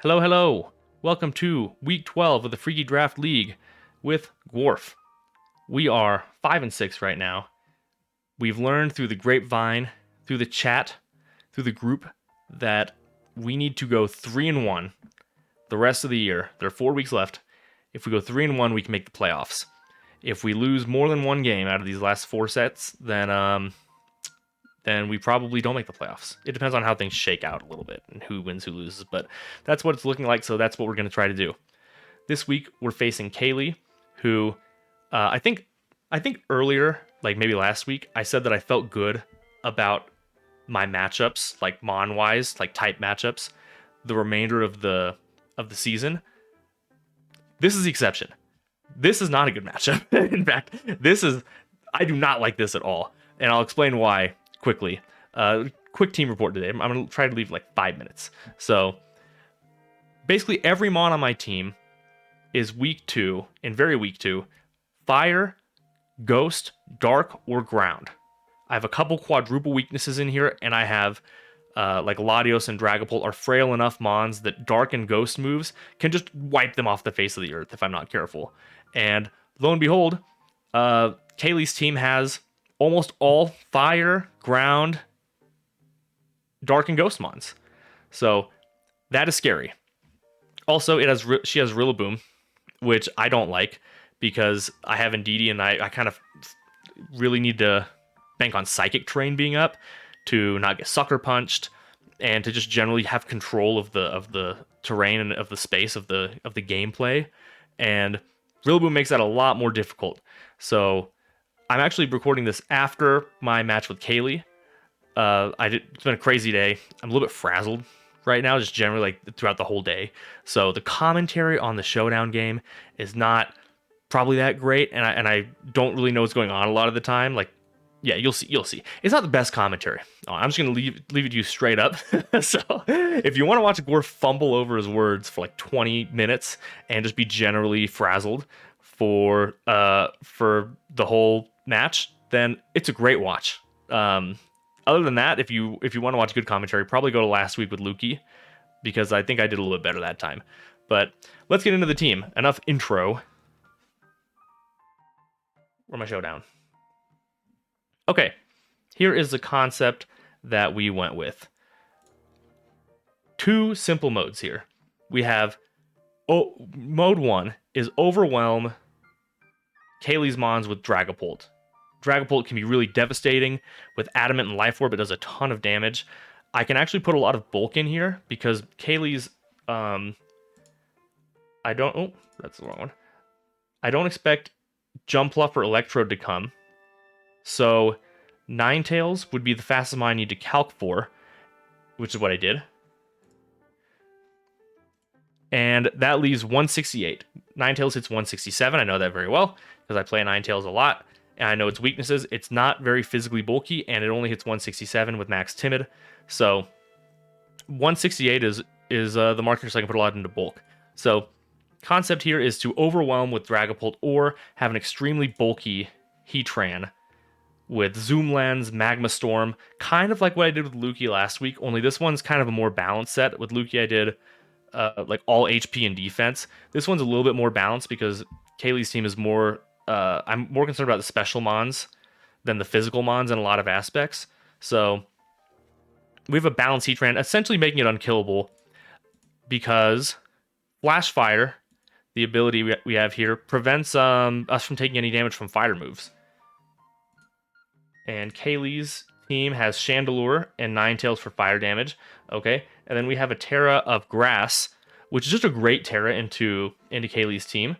Hello, hello. Welcome to week 12 of the Freaky Draft League with Gworf. We are 5 and 6 right now. We've learned through the grapevine, through the chat, through the group that we need to go 3 and 1 the rest of the year. There are 4 weeks left. If we go 3 and 1, we can make the playoffs. If we lose more than one game out of these last 4 sets, then we probably don't make the playoffs. It depends on how things shake out a little bit and who wins, who loses, but that's what it's looking like, so that's what we're going to try to do. This week, we're facing Kayley, who I think earlier, like maybe last week, I said that I felt good about my matchups, like Mon-wise, like type matchups, the remainder of the season. This is the exception. This is not a good matchup. In fact, I do not like this at all, and I'll explain why quickly. Quick team report today. I'm going to try to leave like 5 minutes. So basically every mon on my team is weak 2, and very weak 2, fire, ghost, dark, or ground. I have a couple quadruple weaknesses in here, and I have like Latios and Dragapult are frail enough mons that dark and ghost moves can just wipe them off the face of the earth if I'm not careful. And lo and behold, Kayley's team has almost all fire, ground, dark, and ghost mons. So that is scary. Also, she has Rillaboom, which I don't like because I have Indeedee, and I kind of really need to bank on Psychic Terrain being up to not get sucker punched and to just generally have control of the terrain and of the space of the gameplay. And Rillaboom makes that a lot more difficult. So I'm actually recording this after my match with Kayley. It's been a crazy day. I'm a little bit frazzled right now, just generally like throughout the whole day. So the commentary on the showdown game is not probably that great, and I don't really know what's going on a lot of the time. Like, yeah, you'll see. It's not the best commentary. I'm just gonna leave it to you straight up. So if you want to watch Gworf fumble over his words for like 20 minutes and just be generally frazzled for the whole match, then it's a great watch. Other than that, if you want to watch good commentary, probably go to last week with Lukey, because I think I did a little bit better that time. But let's get into the team. Enough intro. Where's my showdown? Okay, here is the concept that we went with. 2 simple modes here. We have mode 1 is overwhelm Kayley's mons with Dragapult. Dragapult can be really devastating with Adamant and Life Orb. It does a ton of damage. I can actually put a lot of bulk in here because Kayley's that's the wrong one. I don't expect Jumpluff or Electrode to come. So Ninetales would be the fastest mon I need to calc for, which is what I did. And that leaves 168. Ninetales hits 167. I know that very well because I play Ninetales a lot, and I know its weaknesses. It's not very physically bulky, and it only hits 167 with max timid. So 168 is the marker, so I can put a lot into bulk. So concept here is to overwhelm with Dragapult or have an extremely bulky Heatran with Zoom Lens, Magma Storm, kind of like what I did with Lukey last week, only this one's kind of a more balanced set. With Lukey, I did like all HP and defense. This one's a little bit more balanced because Kayley's team is more... I'm more concerned about the special mons than the physical mons in a lot of aspects. So we have a balanced Heatran, essentially making it unkillable because Flash Fire, the ability we have here, prevents us from taking any damage from fire moves. And Kayley's team has Chandelure and Ninetales for fire damage. Okay, and then we have a Terra of Grass, which is just a great Terra into Kayley's team.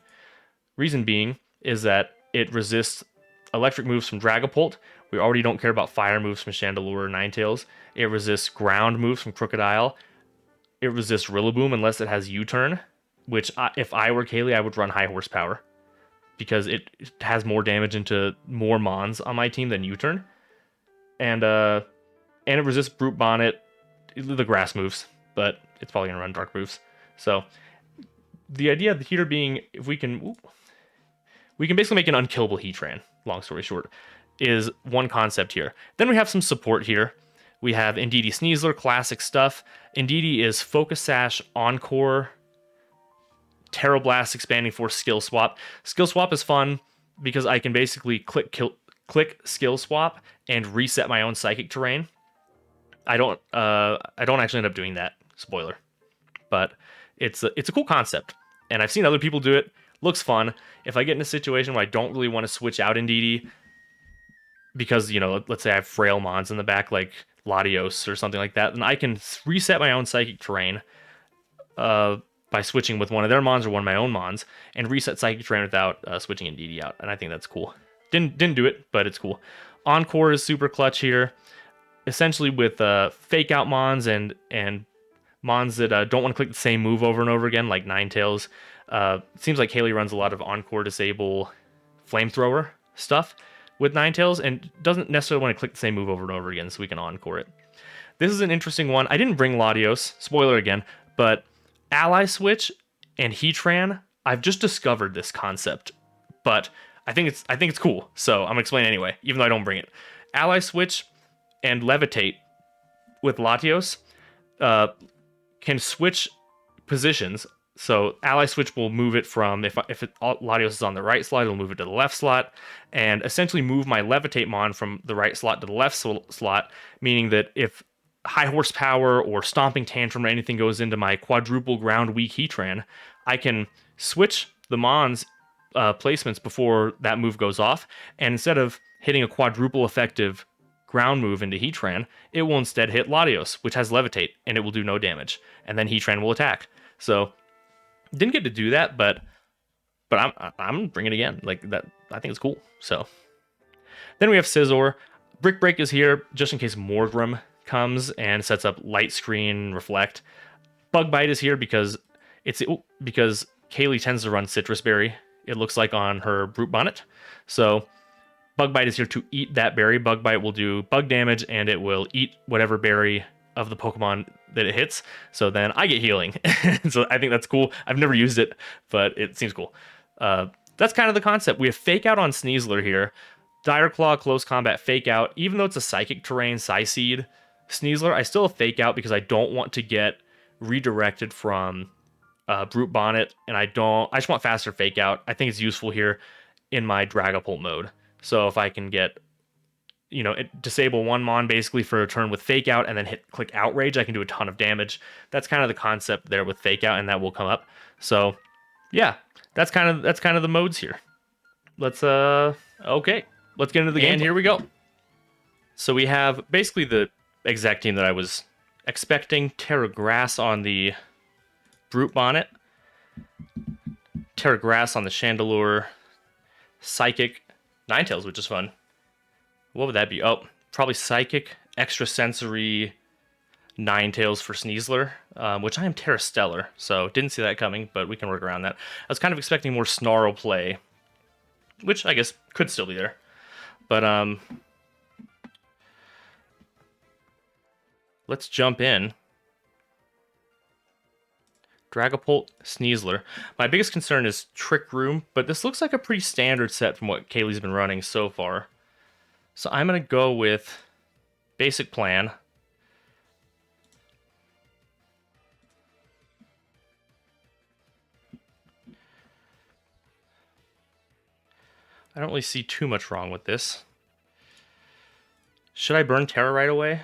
Reason being is that it resists electric moves from Dragapult. We already don't care about fire moves from Chandelure or Ninetales. It resists ground moves from Crocodile. It resists Rillaboom unless it has U-turn, which if I were Kayley, I would run high horsepower because it has more damage into more mons on my team than U-turn. And it resists Brute Bonnet, the grass moves, but it's probably going to run dark moves. So the idea here being, if we can basically make an unkillable Heatran, long story short, is one concept here. Then we have some support here. We have Indeedee Sneasler, classic stuff. Indeedee is Focus Sash, Encore, Terror Blast, Expanding Force, Skill Swap. Skill Swap is fun because I can basically click Skill Swap and reset my own psychic terrain. I don't actually end up doing that. Spoiler, but it's a cool concept, and I've seen other people do it. Looks fun. If I get in a situation where I don't really want to switch out Indeedee because, let's say I have frail mons in the back like Latios or something like that, then I can reset my own psychic terrain by switching with one of their mons or one of my own mons and reset psychic terrain without switching Indeedee out, and I think that's cool. Didn't do it, but it's cool. Encore is super clutch here, essentially with fake out mons and mons that don't want to click the same move over and over again, like Ninetales. Seems like Kayley runs a lot of Encore disable flamethrower stuff with Ninetales and doesn't necessarily want to click the same move over and over again, so we can Encore it. This is an interesting one. I didn't bring Latios, spoiler again, but Ally Switch and Heatran, I've just discovered this concept, but I think it's cool, so I'm gonna explain anyway, even though I don't bring it. Ally Switch and Levitate with Latios can switch positions. So Ally Switch will move it from, if Latios is on the right slot, it'll move it to the left slot, and essentially move my Levitate Mon from the right slot to the left slot, meaning that if High Horsepower or Stomping Tantrum or anything goes into my quadruple ground weak Heatran, I can switch the Mon's placements before that move goes off, and instead of hitting a quadruple effective ground move into Heatran, it will instead hit Latios, which has Levitate, and it will do no damage, and then Heatran will attack. So didn't get to do that, but I'm bringing it again. Like that, I think it's cool. So then we have Scizor. Brick Break is here just in case Morgrim comes and sets up Light Screen, Reflect. Bug Bite is here because Kayley tends to run Citrus Berry, it looks like, on her Brute Bonnet. So Bug Bite is here to eat that berry. Bug Bite will do bug damage, and it will eat whatever berry of the Pokemon that it hits. So then I get healing. So I think that's cool. I've never used it, but it seems cool. That's kind of the concept. We have Fake Out on Sneasler here. Dire Claw, Close Combat, Fake Out. Even though it's a Psychic Terrain, Psyseed Sneasler, I still have Fake Out because I don't want to get redirected from Brute Bonnet, and I just want faster Fake Out. I think it's useful here in my Dragapult mode. So if I can get, disable one Mon basically for a turn with Fake Out and then click Outrage, I can do a ton of damage. That's kind of the concept there with Fake Out, and that will come up. So yeah, that's kind of the modes here. Let's get into the game. And here we go. So we have basically the exact team that I was expecting. Terra Grass on the Brute Bonnet, Terra Grass on the Chandelure, Psychic, Ninetales, which is fun. What would that be? Oh, probably Psychic, Extrasensory, Ninetales for Sneasler, which I am Terra Stellar, so didn't see that coming, but we can work around that. I was kind of expecting more Snarl play, which I guess could still be there. But let's jump in. Dragapult, Sneasler. My biggest concern is Trick Room, but this looks like a pretty standard set from what Kayley's been running so far. So I'm going to go with basic plan. I don't really see too much wrong with this. Should I burn Terra right away?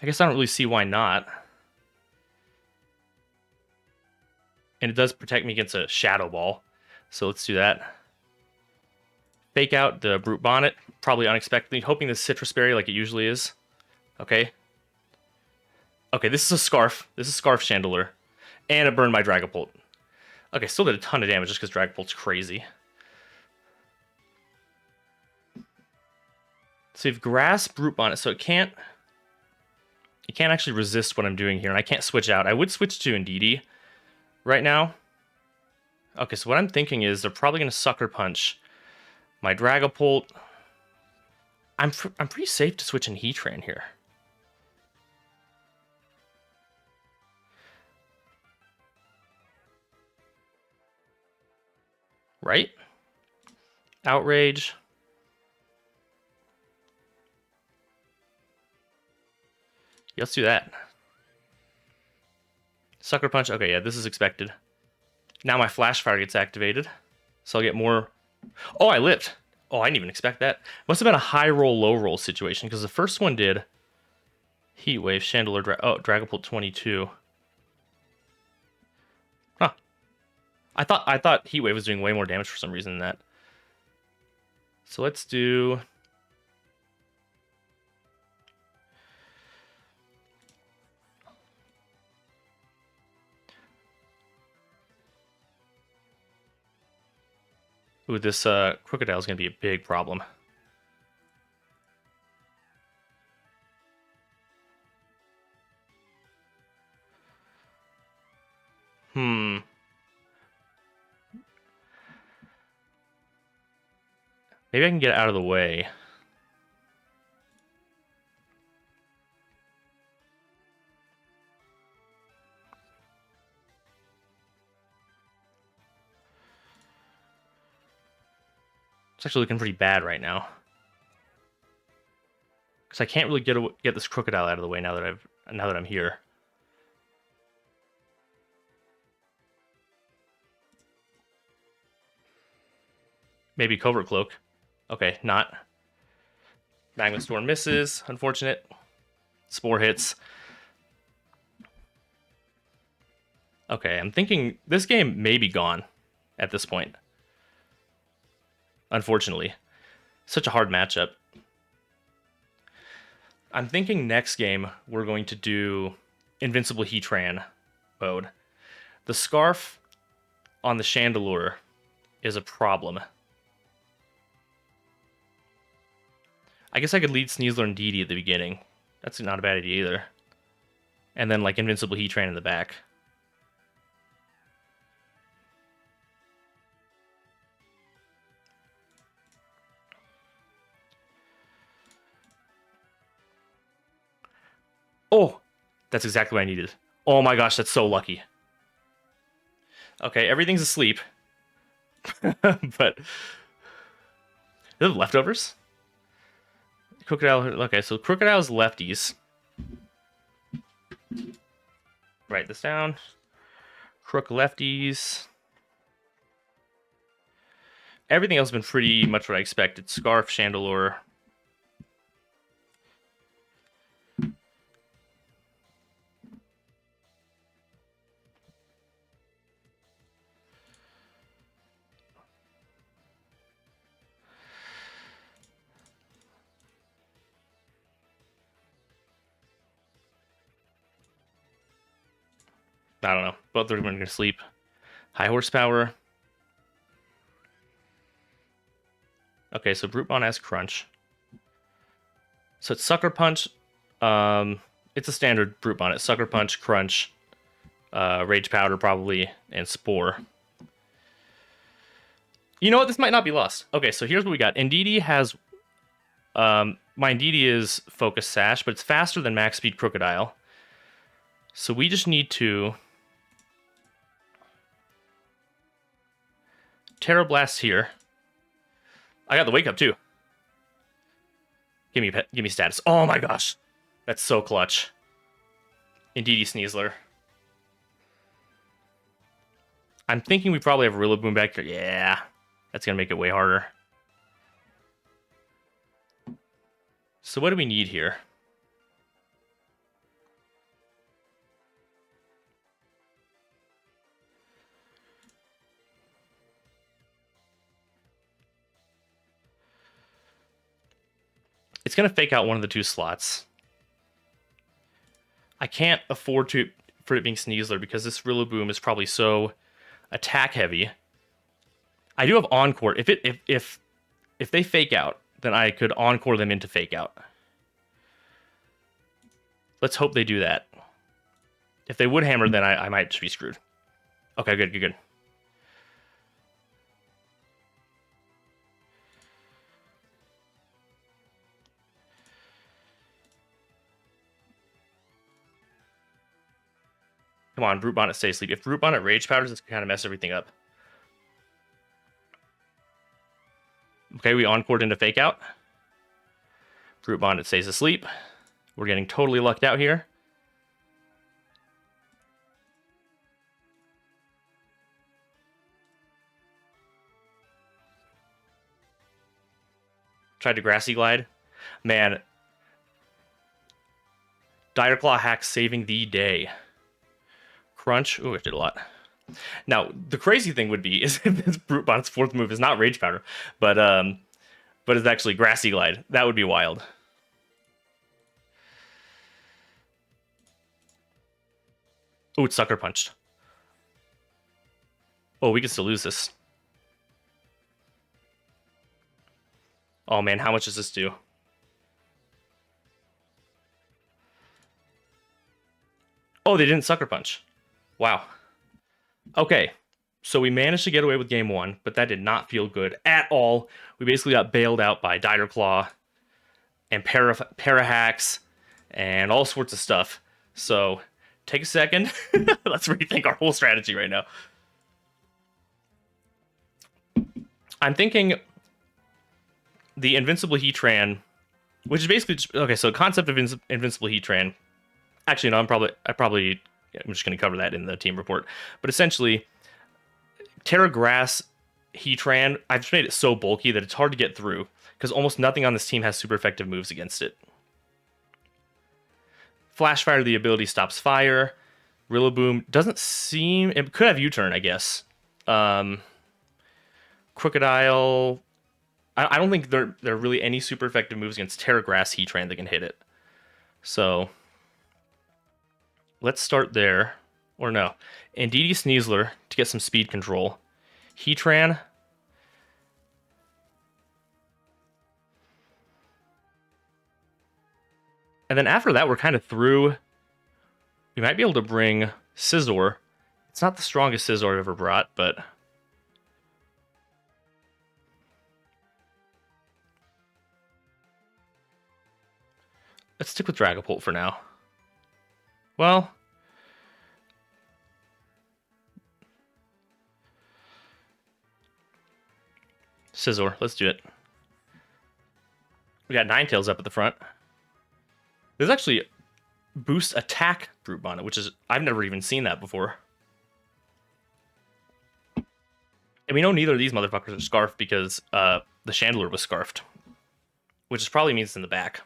I guess I don't really see why not. And it does protect me against a Shadow Ball. So let's do that. Fake Out the Brute Bonnet, probably unexpectedly, hoping the Citrus Berry like it usually is. Okay. Okay, this is a Scarf. This is Scarf Chandelure. And it burned my Dragapult. Okay, still did a ton of damage just because Dragapult's crazy. So you have Grass, Brute Bonnet, so it can't actually resist what I'm doing here, and I can't switch out. I would switch to Indeedee right now. Okay, so what I'm thinking is they're probably going to Sucker Punch my Dragapult. I'm pretty safe to switch in Heatran here. Right? Outrage. Yeah, let's do that. Sucker Punch. Okay, yeah, this is expected. Now my Flash Fire gets activated. So I'll get more... Oh, I lived. Oh, I didn't even expect that. Must have been a high roll, low roll situation, because the first one did Heat Wave, Chandelier, Dragapult 22. Huh. I thought Heat Wave was doing way more damage for some reason than that. So let's do... Ooh, this Crocodile is going to be a big problem. Maybe I can get it out of the way. It's actually looking pretty bad right now. Because I can't really get this Crocodile out of the way now that I'm here. Maybe Covert Cloak. Okay, not. Magma Storm misses. Unfortunate. Spore hits. Okay, I'm thinking this game may be gone at this point. Unfortunately. Such a hard matchup. I'm thinking next game we're going to do Invincible Heatran mode. The Scarf on the Chandelure is a problem. I guess I could lead Sneasler and Dee at the beginning. That's not a bad idea either. And then like Invincible Heatran in the back. Oh, that's exactly what I needed. Oh my gosh, that's so lucky. Okay, everything's asleep. But the leftovers? Crocodile. Okay, so Crocodile's lefties. Write this down. Crook lefties. Everything else has been pretty much what I expected. Scarf, Chandelure. I don't know. Both of them are going to sleep. High horsepower. Okay, so Brute Bond has Crunch. So it's Sucker Punch. It's a standard Brute Bond. It's Sucker Punch, Crunch, Rage Powder probably, and Spore. You know what? This might not be lost. Okay, so here's what we got. Indeedee has... my Indeedee is Focus Sash, but it's faster than Max Speed Crocodile. So we just need to... Terra Blast here. I got the Wake Up too. Give me status. Oh my gosh. That's so clutch. Indeedee Sneasler. I'm thinking we probably have Rillaboom back here. Yeah. That's going to make it way harder. So what do we need here? It's going to fake out one of the two slots. I can't afford for it being Sneasler because this Rillaboom is probably so attack heavy. I do have Encore. If they fake out, then I could Encore them into fake out. Let's hope they do that. If they would hammer, then I might just be screwed. Okay, good. Come on, Brute Bonnet, stay asleep. If Brute Bonnet Rage Powders, this can kind of mess everything up. Okay, we Encored into Fake Out. Brute Bonnet stays asleep. We're getting totally lucked out here. Tried to Grassy Glide. Man. Dire Claw hack saving the day. Crunch. Ooh, it did a lot. Now, the crazy thing would be is if this Brute Bond's fourth move is not Rage Powder, but it's actually Grassy Glide. That would be wild. Oh, it's Sucker Punched. Oh, we can still lose this. Oh man, how much does this do? Oh, they didn't Sucker Punch. Wow. Okay, so we managed to get away with game one, but that did not feel good at all. We basically got bailed out by Dire Claw and para hacks and all sorts of stuff. So take a second. Let's rethink our whole strategy right now. I'm thinking the Invincible Heatran, which is basically just, okay. So the concept of Invincible Heatran. Actually, no. I'm just going to cover that in the team report. But essentially, Terra Grass Heatran, I've just made it so bulky that it's hard to get through because almost nothing on this team has super effective moves against it. Flash Fire, the ability stops fire. Rillaboom doesn't seem... It could have U-turn, I guess. Crocodile... I don't think there are really any super effective moves against Terra Grass Heatran that can hit it. So... let's start there. Or no. Indeedee Sneasler to get some speed control. Heatran. And then after that, we're kind of through. We might be able to bring Scizor. It's not the strongest Scizor I've ever brought, but... let's stick with Dragapult for now. Well... Scizor, let's do it. We got Ninetales up at the front. There's actually boost attack Brute Bond, which is... I've never even seen that before. And we know neither of these motherfuckers are Scarfed because the Chandelure was Scarfed. Which probably means it's in the back.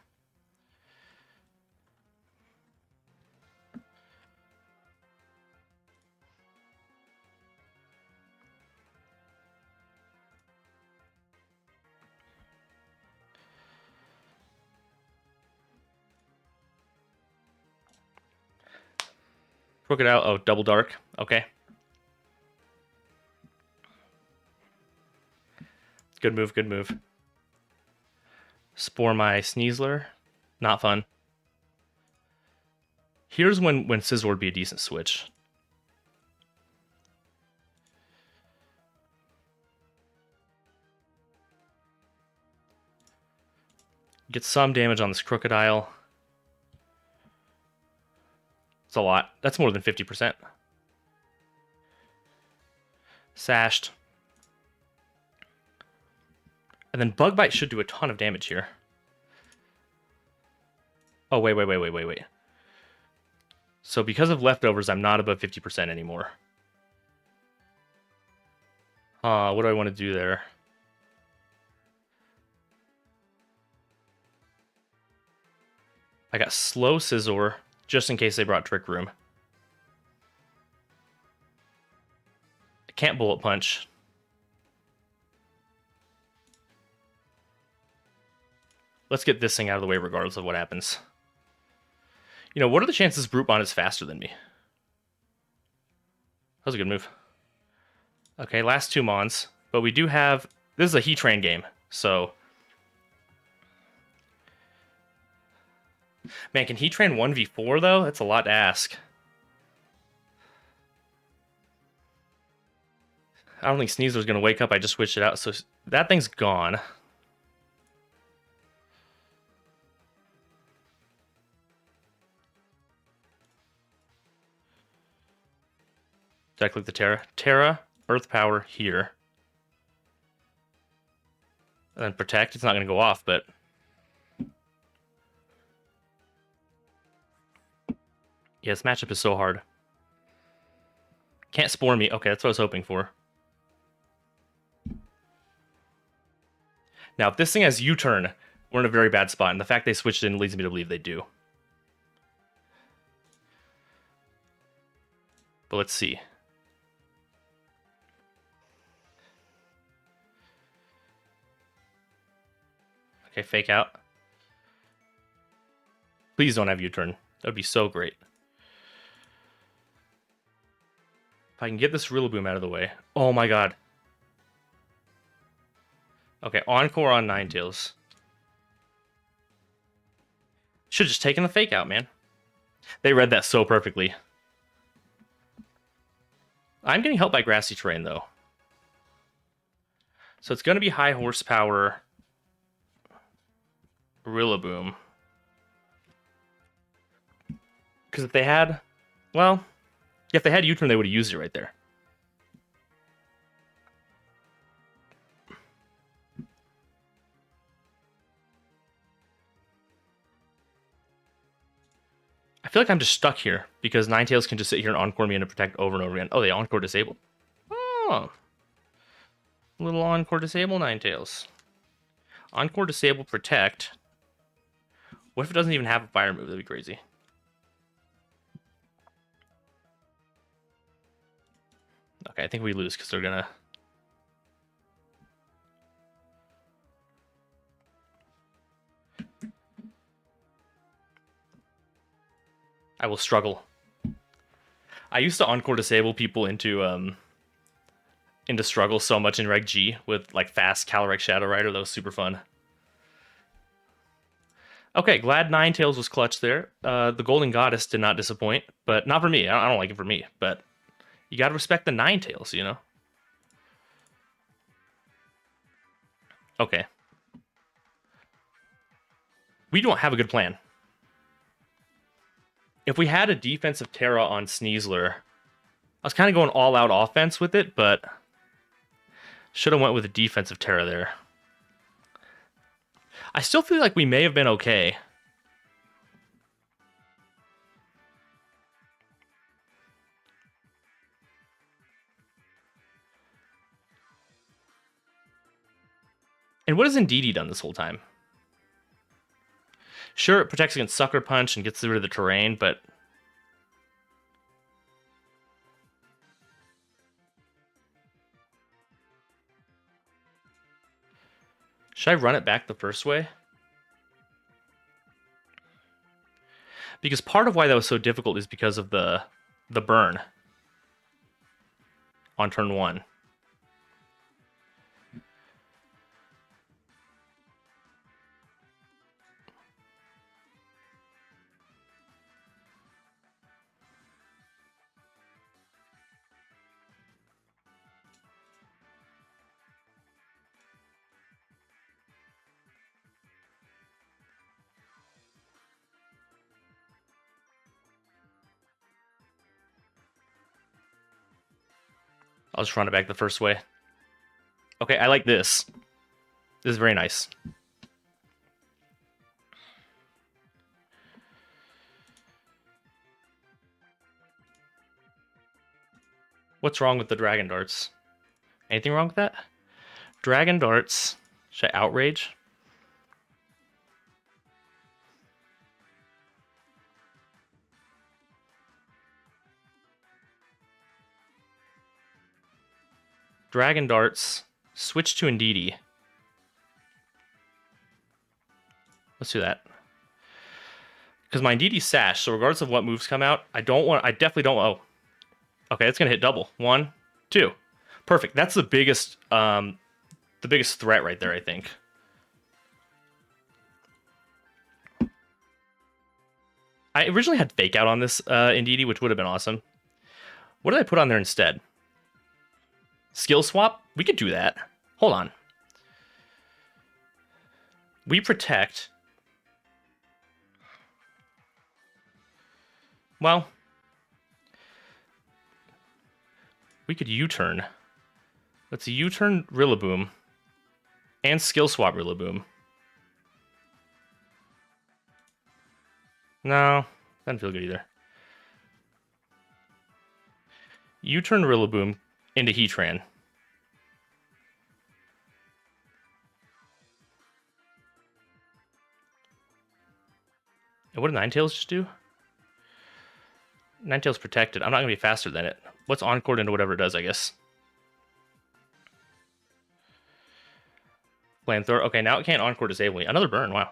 Crocodile, oh, Double Dark, okay. Good move, good move. Spore my Sneasler, not fun. Here's when Scizor would be a decent switch. Get some damage on this Crocodile. It's a lot. That's more than 50%. Sashed. And then Bug Bite should do a ton of damage here. Oh, wait. So because of leftovers, I'm not above 50% anymore. What do I want to do there? I got slow Scizor, just in case they brought Trick Room. I can't Bullet Punch. Let's get this thing out of the way regardless of what happens. You know, what are the chances Brute Bond is faster than me? That was a good move. Okay, last two Mons. But we do have... This is a Heatran game, so... Man, can Heatran 1v4, though? That's a lot to ask. I don't think Sneasler's going to wake up. I just switched it out, so that thing's gone. Did I click the Terra? Terra, Earth Power here. And then Protect. It's not going to go off, but... Yeah, this matchup is so hard. Can't spore me. Okay, that's what I was hoping for. Now, if this thing has U-turn, we're in a very bad spot, and the fact they switched in leads me to believe they do. But let's see. Okay, fake out. Please don't have U-turn. That would be so great. If I can get this Rillaboom out of the way. Oh my god. Okay, Encore on Ninetales. Should've just taken the fake out, man. They read that so perfectly. I'm getting helped by grassy terrain, though. So it's going to be high horsepower Rillaboom. Because if they had... Well, if they had U-turn, they would have used it right there. I feel like I'm just stuck here because Ninetales can just sit here and Encore me and protect over and over again. Oh, they Encore disabled. Oh. A little Encore disable Ninetales. Encore disable protect. What if it doesn't even have a fire move? That'd be crazy. Okay, I think we lose because they're gonna... I will struggle. I used to Encore disable people into struggle so much in Reg G with like fast Calyrex Shadow Rider. That was super fun. Okay, glad Ninetales was clutch there. The Golden Goddess did not disappoint, but not for me. I don't like it for me, but you gotta respect the Ninetales, you know? Okay. We don't have a good plan. If we had a defensive Terra on Sneasler, I was kind of going all-out offense with it, but should have went with a defensive Terra there. I still feel like we may have been okay. And what has Indeedee done this whole time? Sure, it protects against Sucker Punch and gets rid of the terrain, but... Should I run it back the first way? Because part of why that was so difficult is because of the burn on turn 1. I'll just run it back the first way. Okay, I like this. This is very nice. What's wrong with the Dragon Darts? Anything wrong with that? Dragon Darts. Should I Outrage? Dragon Darts. Switch to Indeedee. Let's do that. Because my Indeedee's Sash, so regardless of what moves come out, I definitely don't... Oh. Okay, it's going to hit double. 1, 2. Perfect. That's the biggest threat right there, I think. I originally had Fake Out on this Indeedee, which would have been awesome. What did I put on there instead? Skill Swap? We could do that. Hold on. We protect... Well... We could U-turn. Let's U-turn Rillaboom. And Skill Swap Rillaboom. No, doesn't feel good either. You turn Rillaboom into Heatran. And what did Ninetales just do? Ninetales protected. I'm not going to be faster than it. What's Encore into whatever it does, I guess. Flamethrower. Okay, now it can't Encore disable me. Another burn, wow.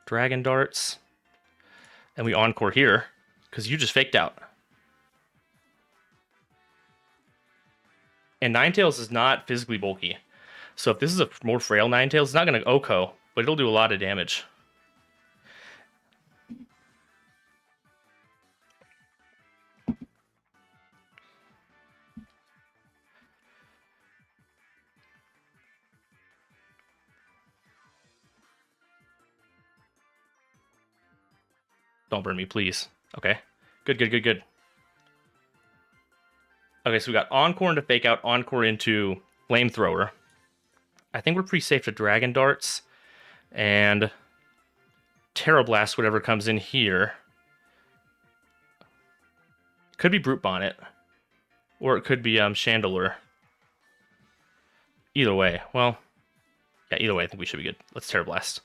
Dragon Darts. And we Encore here, because you just faked out. And Ninetales is not physically bulky. So if this is a more frail Ninetales, it's not going to OHKO, but it'll do a lot of damage. Don't burn me, please. Okay. Good, good, good, good. Okay, so we got Encore into Fake Out, Encore into Flamethrower. I think we're pretty safe to Dragon Darts. And Terra Blast, whatever comes in here. Could be Brute Bonnet. Or it could be Chandelure. Either way. Well, yeah, either way, I think we should be good. Let's Terra Blast.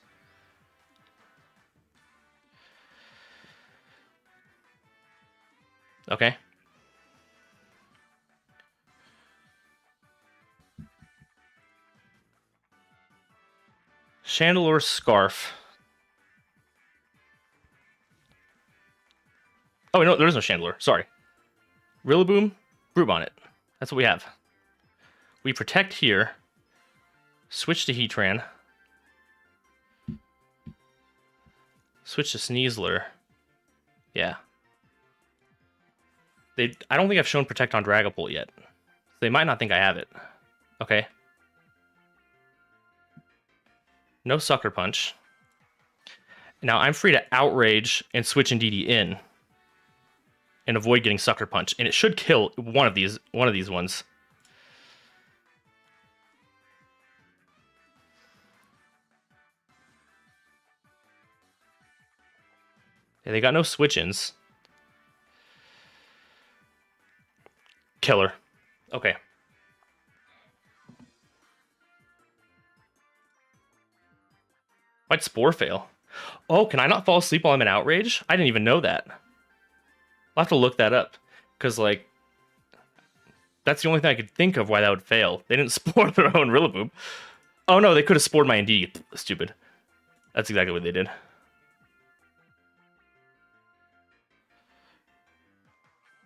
Okay. Chandelure Scarf. Oh, no, there is no Chandelure. Sorry. Rillaboom, Brute Bonnet. That's what we have. We protect here. Switch to Heatran. Switch to Sneasler. Yeah. I don't think I've shown Protect on Dragapult yet. So they might not think I have it. Okay. No Sucker Punch. Now I'm free to Outrage and switch Indeedee in. And avoid getting Sucker Punch. And it should kill one of these ones. Yeah, they got no switch-ins. Killer. Okay. Why'd Spore fail? Oh, can I not fall asleep while I'm in Outrage? I didn't even know that. I'll have to look that up. Because, like, that's the only thing I could think of why that would fail. They didn't Spore their own Rillaboom. Oh no, they could have Spored my Indeedee. Stupid. That's exactly what they did.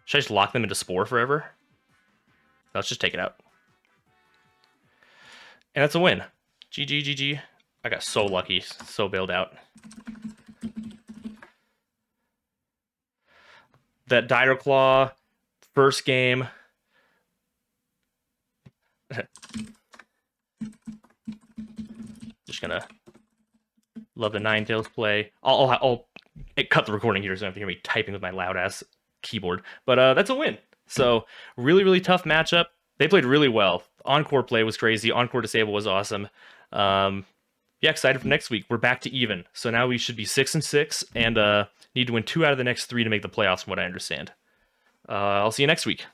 Should I just lock them into Spore forever? Let's just take it out. And that's a win. GG, GG. I got so lucky, so bailed out. That Dire Claw, first game. Just gonna love the Ninetales play. I'll cut the recording here so you don't have to hear me typing with my loud ass keyboard. But that's a win. So really, really tough matchup. They played really well. Encore play was crazy. Encore disable was awesome. Yeah, excited for next week. We're back to even. So now we should be 6-6 and need to win 2 out of the next 3 to make the playoffs from what I understand. I'll see you next week.